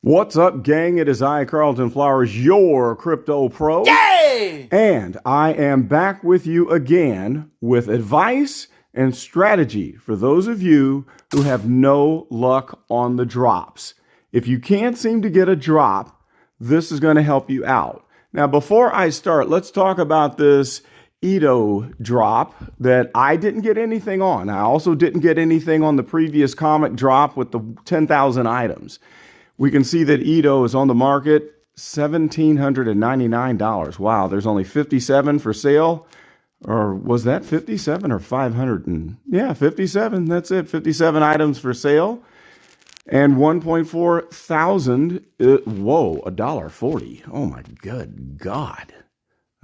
What's up, gang? It is I, Carlton Flowers, your crypto pro. Yay! And I am back with you again with advice and strategy for those of you who have no luck on the drops. If you can't seem to get a drop, this is going to help you out. Now, before I start, let's talk about this Edo drop that I didn't get anything on. I also didn't get anything on the previous comic drop with the 10,000 items. We can see that Edo is on the market, $1,799. Wow, there's only 57 for sale. Or was that 57 or 500? Yeah, 57. That's it. 57 items for sale. And 1.4 thousand. Whoa, $1.40. Oh my good God.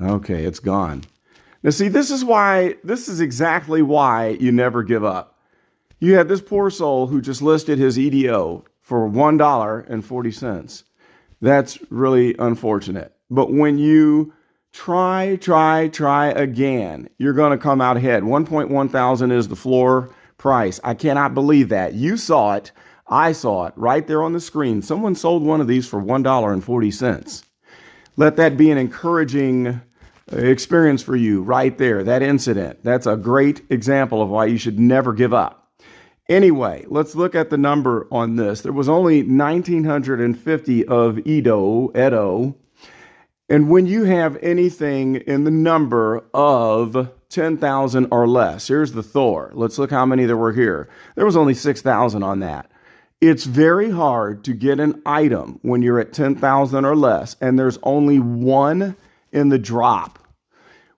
Okay, it's gone. Now see, this is exactly why you never give up. You had this poor soul who just listed his EDO for $1.40. That's really unfortunate. But when you try again, you're going to come out ahead. 1.1 thousand is the floor price. I cannot believe that. You saw it. I saw it right there on the screen. Someone sold one of these for $1.40. Let that be an encouraging experience for you right there. That incident. That's a great example of why you should never give up. Anyway, let's look at the number on this. There was only 1,950 of Edo. And when you have anything in the number of 10,000 or less, here's the Thor. Let's look how many there were here. There was only 6,000 on that. It's very hard to get an item when you're at 10,000 or less, and there's only one in the drop.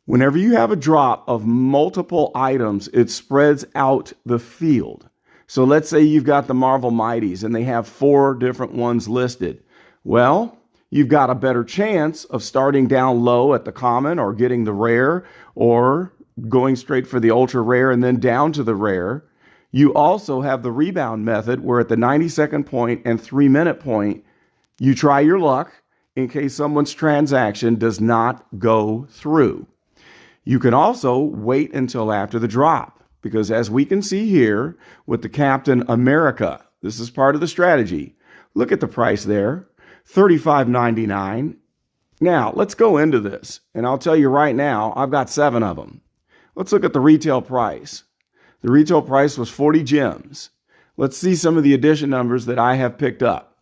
Whenever you have a drop of multiple items, it spreads out the field. So let's say you've got the Marvel Mighties and they have 4 different ones listed. Well, you've got a better chance of starting down low at the common or getting the rare or going straight for the ultra rare and then down to the rare. You also have the rebound method where at the 90-second point and 3-minute point, you try your luck in case someone's transaction does not go through. You can also wait until after the drop because as we can see here with the Captain America, this is part of the strategy. Look at the price there, $35.99. Now, let's go into this, and I'll tell you right now, I've got 7 of them. Let's look at the retail price. The retail price was 40 gems. Let's see some of the addition numbers that I have picked up.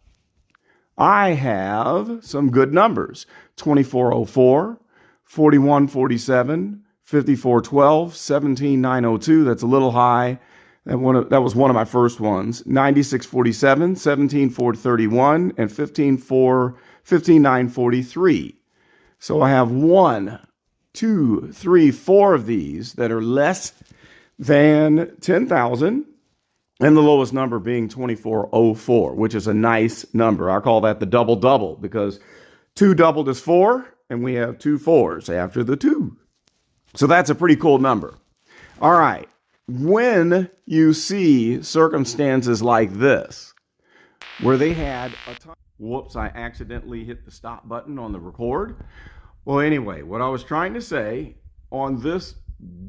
I have some good numbers, 2404, 4147, 5412, 17902. That's a little high. That was one of my first ones. 9647, 17431, and 15943. So I have 1, 2, 3, 4 of these that are less than 10,000, and the lowest number being 2404, which is a nice number. I call that the double because 2 doubled is 4, and we have 2 4s after the 2. So that's a pretty cool number. All right. When you see circumstances like this, where they had a ton, whoops, I accidentally hit the stop button on the record. Well, anyway, what I was trying to say on this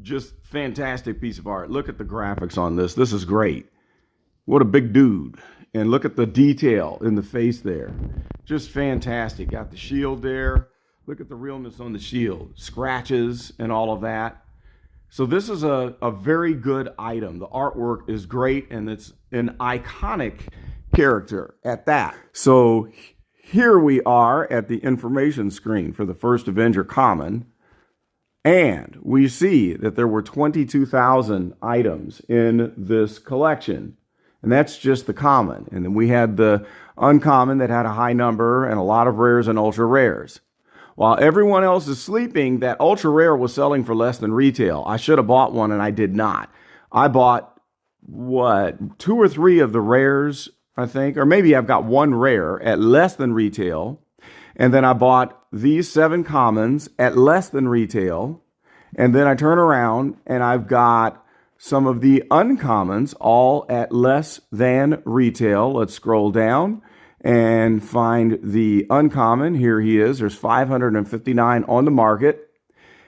just fantastic piece of art, look at the graphics on this. This is great. What a big dude. And look at the detail in the face there. Just fantastic. Got the shield there. Look at the realness on the shield. Scratches and all of that. So this is a very good item. The artwork is great, and it's an iconic character at that. So here we are at the information screen for the first Avenger Common, and we see that there were 22,000 items in this collection, and that's just the common. And then we had the uncommon that had a high number and a lot of rares and ultra rares. While everyone else is sleeping, that ultra rare was selling for less than retail. I should have bought one and I did not. I bought, 2 or 3 of the rares, I think, or maybe I've got 1 rare at less than retail. And then I bought these 7 commons at less than retail. And then I turn around and I've got some of the uncommons all at less than retail. Let's scroll down and find the uncommon. Here he is. There's 559 on the market.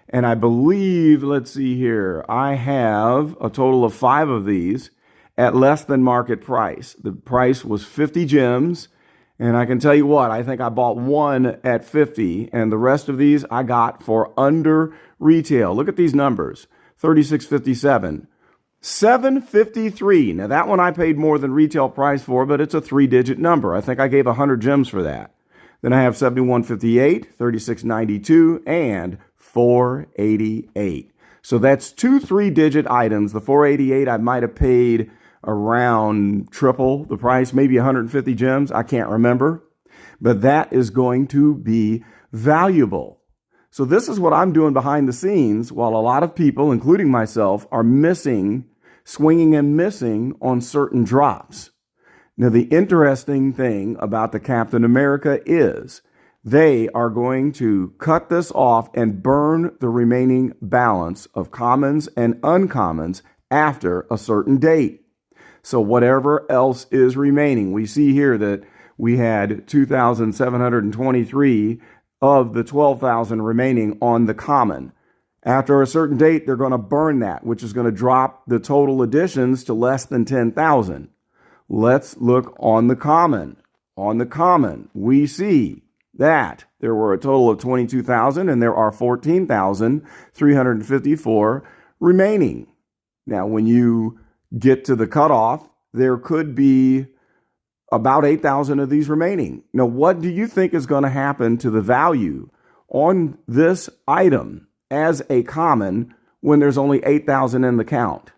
And I believe, let's see here, I have a total of 5 of these at less than market price. The price was 50 gems, And I can tell you what, I think I bought one at 50 and the rest of these I got for under retail. Look at these numbers, 36.57, 753. Now that one I paid more than retail price for, but it's a 3-digit number. I think I gave 100 gems for that. Then I have 71.58, 36.92, and 488. So that's 2 3-digit items. The 488 I might have paid around triple the price, maybe 150 gems. I can't remember, but that is going to be valuable. So this is what I'm doing behind the scenes while a lot of people, including myself, are swinging and missing on certain drops. Now, the interesting thing about the Captain America is they are going to cut this off and burn the remaining balance of commons and uncommons after a certain date. So whatever else is remaining, we see here that we had 2,723 of the 12,000 remaining on the common. After a certain date, they're going to burn that, which is going to drop the total additions to less than 10,000. Let's look on the common. On the common, we see that there were a total of 22,000 and there are 14,354 remaining. Now, when you get to the cutoff, there could be about 8,000 of these remaining. Now, what do you think is going to happen to the value on this item as a common when there's only 8,000 in the count?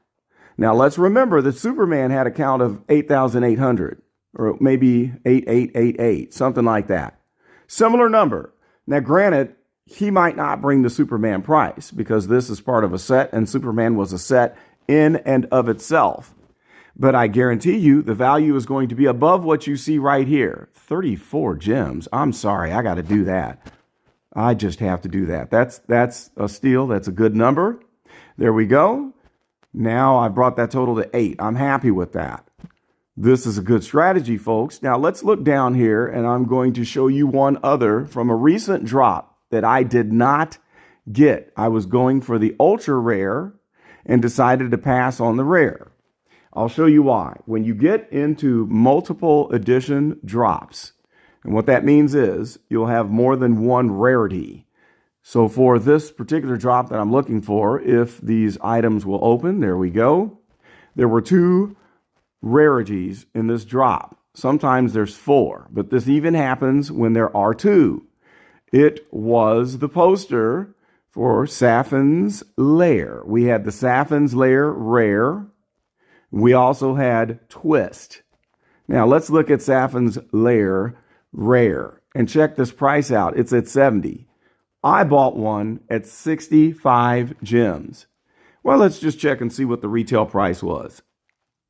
Now, let's remember that Superman had a count of 8,800 or maybe 8888, something like that. Similar number. Now, granted, he might not bring the Superman price because this is part of a set and Superman was a set in and of itself. But I guarantee you the value is going to be above what you see right here. 34 gems. I'm sorry, I got to do that. I just have to do that. That's a steal. That's a good number. There we go. Now I brought that total to 8. I'm happy with that. This is a good strategy, folks. Now let's look down here and I'm going to show you one other from a recent drop that I did not get. I was going for the ultra rare and decided to pass on the rare. I'll show you why. When you get into multiple edition drops, and what that means is you'll have more than one rarity. So for this particular drop that I'm looking for, if these items will open, there we go. There were 2 rarities in this drop. Sometimes there's 4, but this even happens when there are 2. It was the poster for Saffin's Lair. We had the Saffin's Lair rare. We also had Twist. Now let's look at Saffin's Lair rare and check this price out. It's at 70. I bought one at 65 gems. Well, let's just check and see what the retail price was.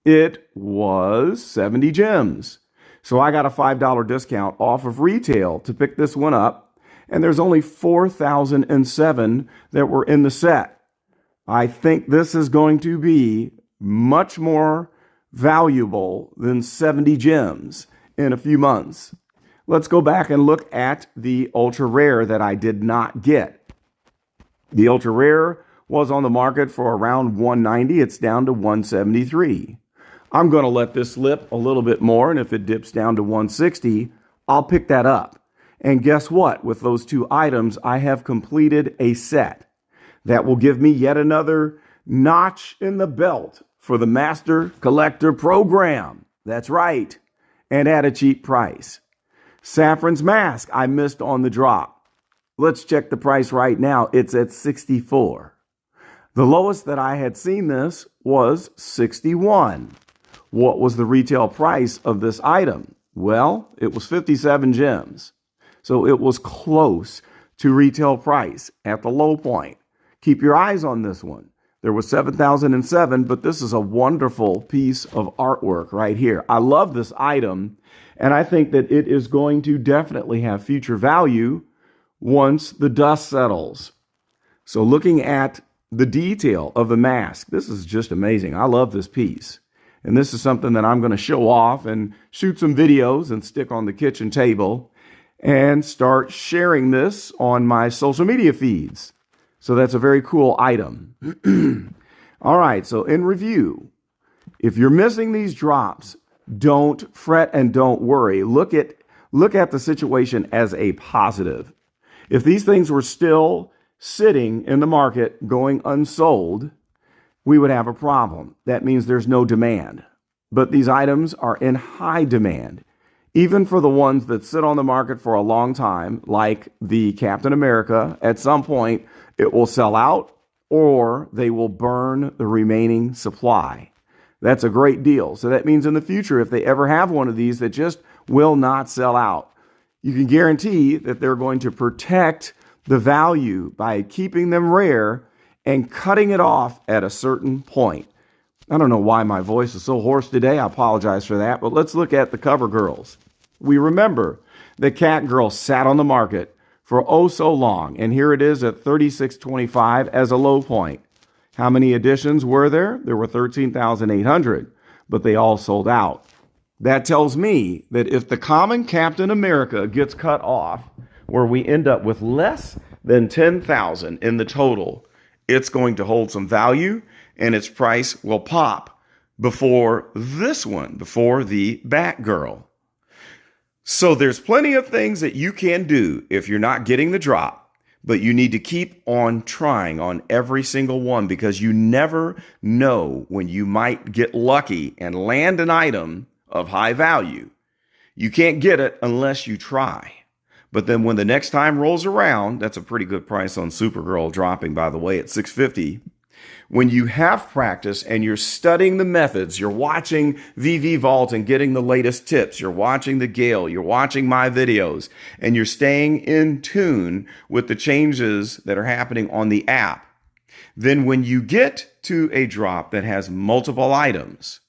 It was 70 gems. So I got a $5 discount off of retail to pick this one up. And there's only 4,007 that were in the set. I think this is going to be much more valuable than 70 gems in a few months. Let's go back and look at the ultra rare that I did not get. The ultra rare was on the market for around 190. It's down to 173. I'm going to let this slip a little bit more, and if it dips down to 160, I'll pick that up. And guess what? With those 2 items, I have completed a set that will give me yet another notch in the belt for the Master Collector program. That's right. And at a cheap price. Saffron's mask I missed on the drop. Let's check the price right now. It's at 64. The lowest that I had seen this was 61. What was the retail price of this item? Well, it was 57 gems. So it was close to retail price at the low point. Keep your eyes on this one. There was 7,007, but this is a wonderful piece of artwork right here. I love this item, and I think that it is going to definitely have future value once the dust settles. So looking at the detail of the mask, this is just amazing. I love this piece. And this is something that I'm going to show off and shoot some videos and stick on the kitchen table and start sharing this on my social media feeds. So that's a very cool item. All right, so in review, if you're missing these drops, don't fret and don't worry. Look at look at the situation as a positive. If these things were still sitting in the market going unsold, we would have a problem. That means there's no demand. But these items are in high demand, even for the ones that sit on the market for a long time, like the Captain America. At some point, it will sell out or they will burn the remaining supply. That's a great deal. So that means in the future, if they ever have one of these that just will not sell out, you can guarantee that they're going to protect the value by keeping them rare and cutting it off at a certain point. I don't know why my voice is so hoarse today. I apologize for that. But let's look at the cover girls. We remember the Cat Girl sat on the market for oh so long. And here it is at $36.25 as a low point. How many editions were there? There were 13,800, but they all sold out. That tells me that if the common Captain America gets cut off, where we end up with less than 10,000 in the total, it's going to hold some value and its price will pop before this one, before the Batgirl. So there's plenty of things that you can do if you're not getting the drop. But you need to keep on trying on every single one because you never know when you might get lucky and land an item of high value. You can't get it unless you try. But then when the next time rolls around, that's a pretty good price on Supergirl dropping, by the way, at $650. When you have practice and you're studying the methods, you're watching VeVe Vault and getting the latest tips, you're watching the Gale, you're watching my videos, and you're staying in tune with the changes that are happening on the app, then when you get to a drop that has multiple items,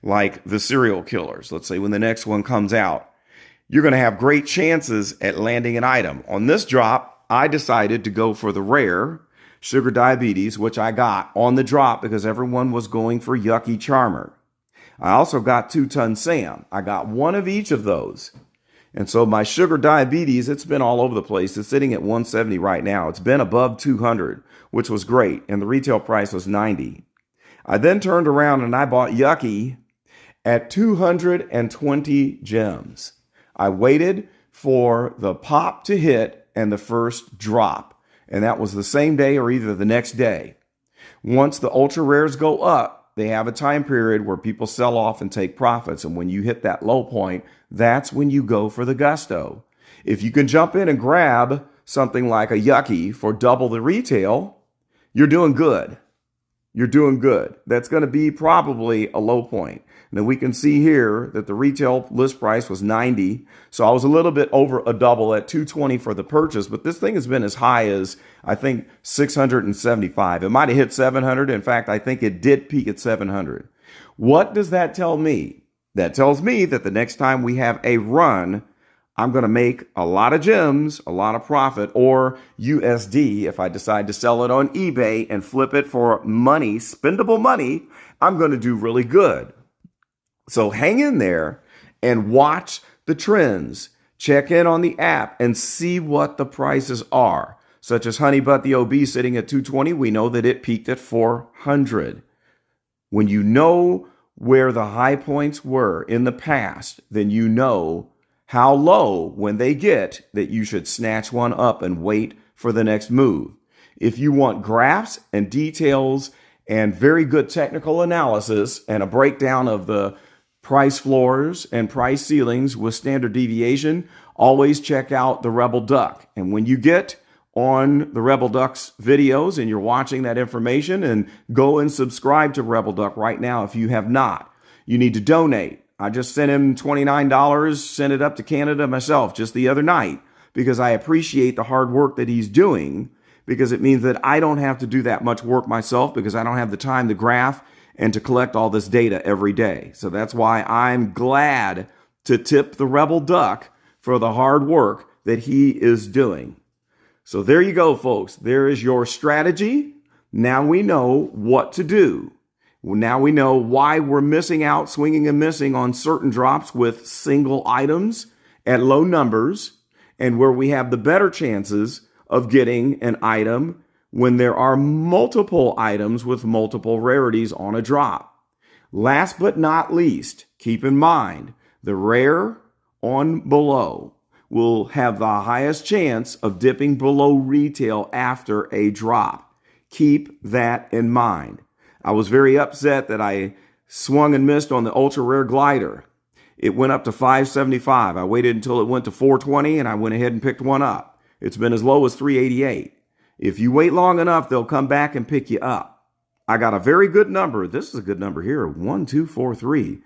like the serial killers, let's say when the next one comes out, you're going to have great chances at landing an item. On this drop, I decided to go for the rare Sugar Diabetes, which I got on the drop because everyone was going for Yucky Charmer. I also got 2-Ton Sam. I got one of each of those. And so my Sugar Diabetes, it's been all over the place. It's sitting at 170 right now. It's been above 200, which was great. And the retail price was 90. I then turned around and I bought Yucky at 220 gems. I waited for the pop to hit and the first drop. And that was the same day or either the next day. Once the ultra rares go up, they have a time period where people sell off and take profits. And when you hit that low point, that's when you go for the gusto. If you can jump in and grab something like a Yucky for double the retail, you're doing good. You're doing good. That's going to be probably a low point. And then we can see here that the retail list price was 90. So I was a little bit over a double at 220 for the purchase, but this thing has been as high as, I think, 675. It might have hit 700. In fact, I think it did peak at 700. What does that tell me? That tells me that the next time we have a run, I'm going to make a lot of gems, a lot of profit, or USD. If I decide to sell it on eBay and flip it for money, spendable money, I'm going to do really good. So hang in there and watch the trends. Check in on the app and see what the prices are. Such as Honey Butt the OB sitting at 220, we know that it peaked at 400. When you know where the high points were in the past, then you know how low when they get that you should snatch one up and wait for the next move. If you want graphs and details and very good technical analysis and a breakdown of the price floors and price ceilings with standard deviation, always check out the Rebel Duck. And when you get on the Rebel Duck's videos and you're watching that information, and go and subscribe to Rebel Duck right now if you have not. You need to donate. I just sent him $29, sent it up to Canada myself just the other night because I appreciate the hard work that he's doing, because it means that I don't have to do that much work myself because I don't have the time to graph and to collect all this data every day. So that's why I'm glad to tip the Rebel Duck for the hard work that he is doing. So there you go, folks. There is your strategy. Now we know what to do. Now we know why we're missing out, swinging and missing on certain drops with single items at low numbers, and where we have the better chances of getting an item when there are multiple items with multiple rarities on a drop. Last but not least, keep in mind the rare on below will have the highest chance of dipping below retail after a drop. Keep that in mind. I was very upset that I swung and missed on the ultra rare glider. It went up to 575. I waited until it went to 420 and I went ahead and picked one up. It's been as low as 388. If you wait long enough, they'll come back and pick you up. I got a very good number. This is a good number here, 1243.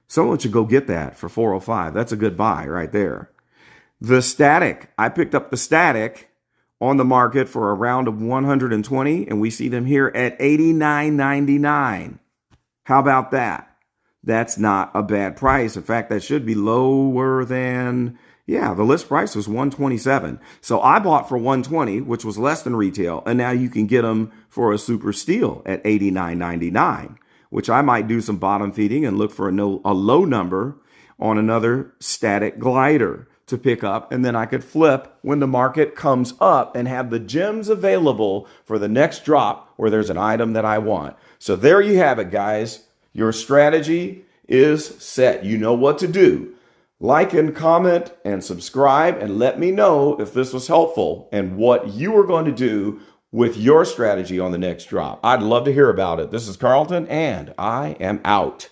Someone should go get that for 405. That's a good buy right there. The static, I picked up the static on the market for a round of 120, and we see them here at 89.99. How about that? That's not a bad price. In fact, that should be lower than, the list price was 127. So I bought for 120, which was less than retail, and now you can get them for a super steal at 89.99, which I might do some bottom feeding and look for a low number on another static glider to pick up, and then I could flip when the market comes up and have the gems available for the next drop where there's an item that I want. So there you have it, guys. Your strategy is set. You know what to do. Like and comment and subscribe and let me know if this was helpful and what you are going to do with your strategy on the next drop. I'd love to hear about it. This is Carlton and I am out.